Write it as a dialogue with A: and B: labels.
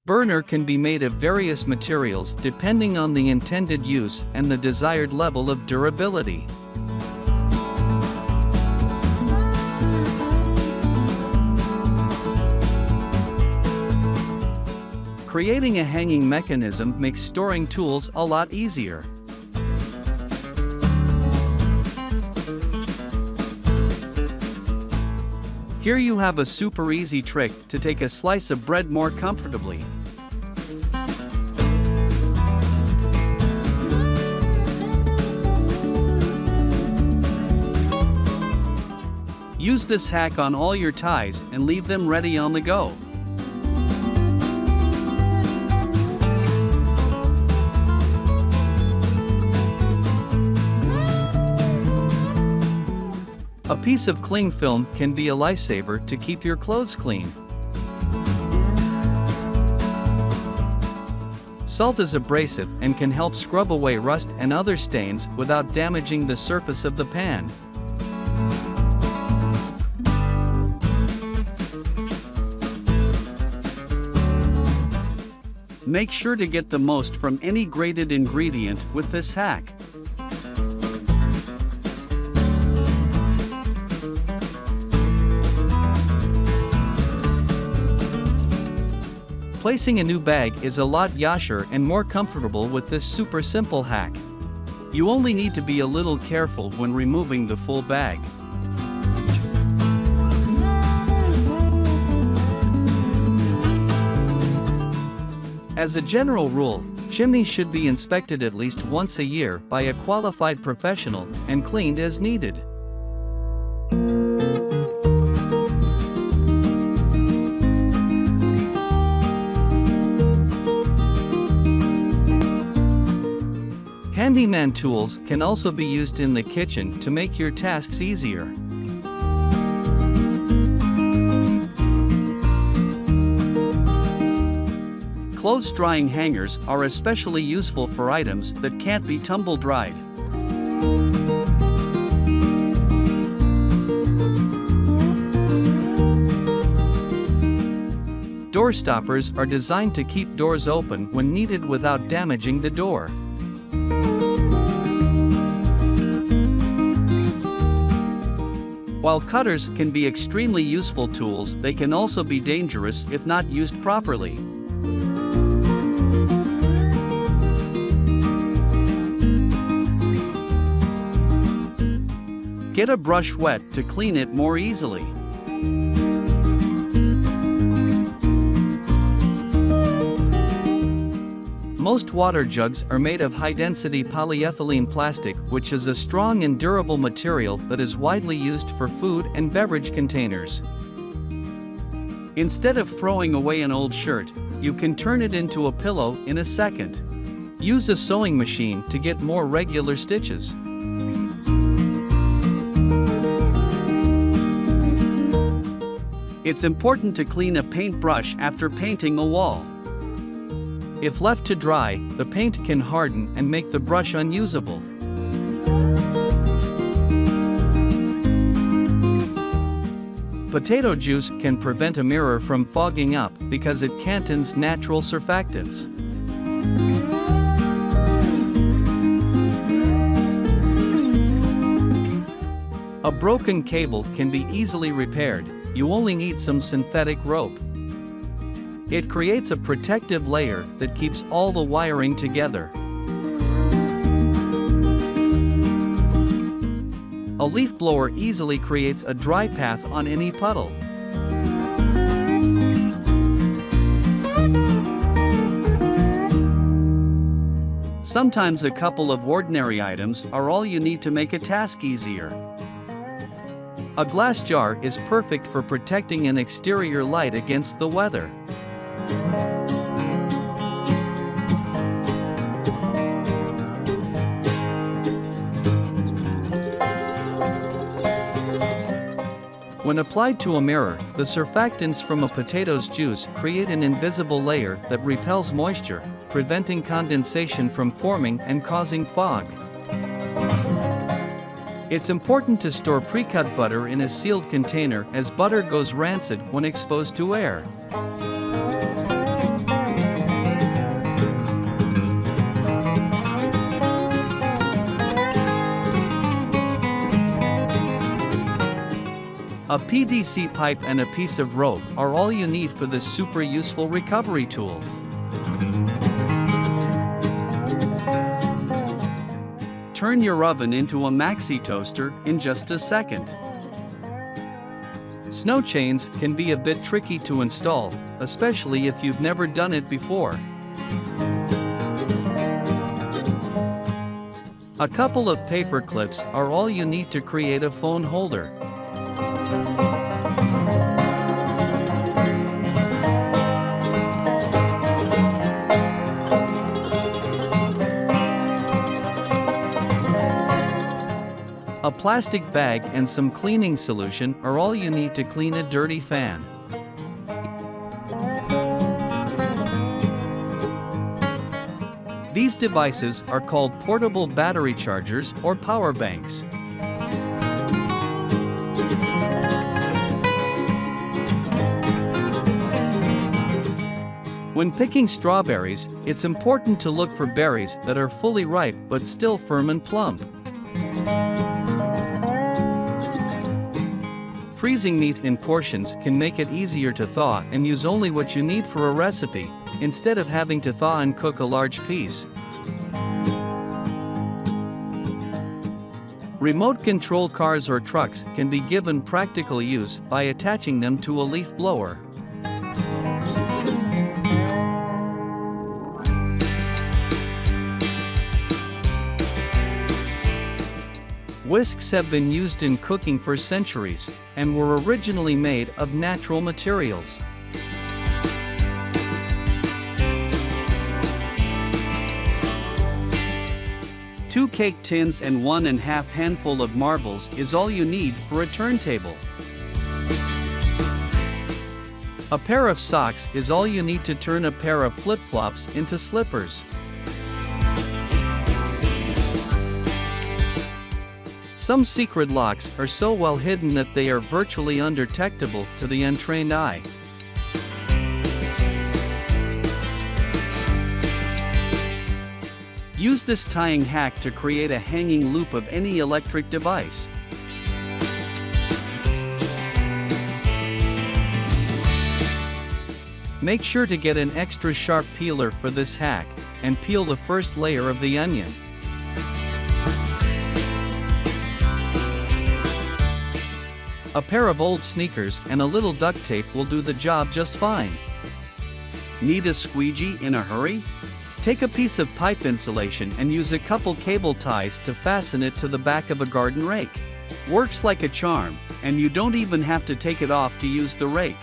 A: Burner can be made of various materials depending on the intended use and the desired level of durability. Creating a hanging mechanism makes storing tools a lot easier. Here you have a super easy trick to take a slice of bread more comfortably. Use this hack on all your ties and leave them ready on the go. A piece of cling film can be a lifesaver to keep your clothes clean. Salt is abrasive and can help scrub away rust and other stains without damaging the surface of the pan. Make sure to get the most from any grated ingredient with this hack. Placing a new bag is a lot yasher and more comfortable with this super simple hack. You only need to be a little careful when removing the full bag. As a general rule, chimneys should be inspected at least once a year by a qualified professional and cleaned as needed. Handyman tools can also be used in the kitchen to make your tasks easier. Clothes drying hangers are especially useful for items that can't be tumble dried. Door stoppers are designed to keep doors open when needed without damaging the door. While cutters can be extremely useful tools, they can also be dangerous if not used properly. Get a brush wet to clean it more easily. Most water jugs are made of high-density polyethylene plastic, which is a strong and durable material that is widely used for food and beverage containers. Instead of throwing away an old shirt, you can turn it into a pillow in a second. Use a sewing machine to get more regular stitches. It's important to clean a paintbrush after painting a wall. If left to dry, the paint can harden and make the brush unusable. Potato juice can prevent a mirror from fogging up because it contains natural surfactants. A broken cable can be easily repaired. You only need some synthetic rope. It creates a protective layer that keeps all the wiring together. A leaf blower easily creates a dry path on any puddle. Sometimes a couple of ordinary items are all you need to make a task easier. A glass jar is perfect for protecting an exterior light against the weather. When applied to a mirror, the surfactants from a potato's juice create an invisible layer that repels moisture, preventing condensation from forming and causing fog. It's important to store pre-cut butter in a sealed container as butter goes rancid when exposed to air. A PVC pipe and a piece of rope are all you need for this super useful recovery tool. Turn your oven into a maxi toaster in just a second. Snow chains can be a bit tricky to install, especially if you've never done it before. A couple of paper clips are all you need to create a phone holder. A plastic bag and some cleaning solution are all you need to clean a dirty fan. These devices are called portable battery chargers or power banks. When picking strawberries, it's important to look for berries that are fully ripe but still firm and plump. Freezing meat in portions can make it easier to thaw and use only what you need for a recipe, instead of having to thaw and cook a large piece. Remote control cars or trucks can be given practical use by attaching them to a leaf blower. Whisks have been used in cooking for centuries, and were originally made of natural materials. Two cake tins and 1½ handful of marbles is all you need for a turntable. A pair of socks is all you need to turn a pair of flip-flops into slippers. Some secret locks are so well hidden that they are virtually undetectable to the untrained eye. Use this tying hack to create a hanging loop of any electric device. Make sure to get an extra sharp peeler for this hack, and peel the first layer of the onion. A pair of old sneakers and a little duct tape will do the job just fine. Need a squeegee in a hurry? Take a piece of pipe insulation and use a couple cable ties to fasten it to the back of a garden rake. Works like a charm, and you don't even have to take it off to use the rake.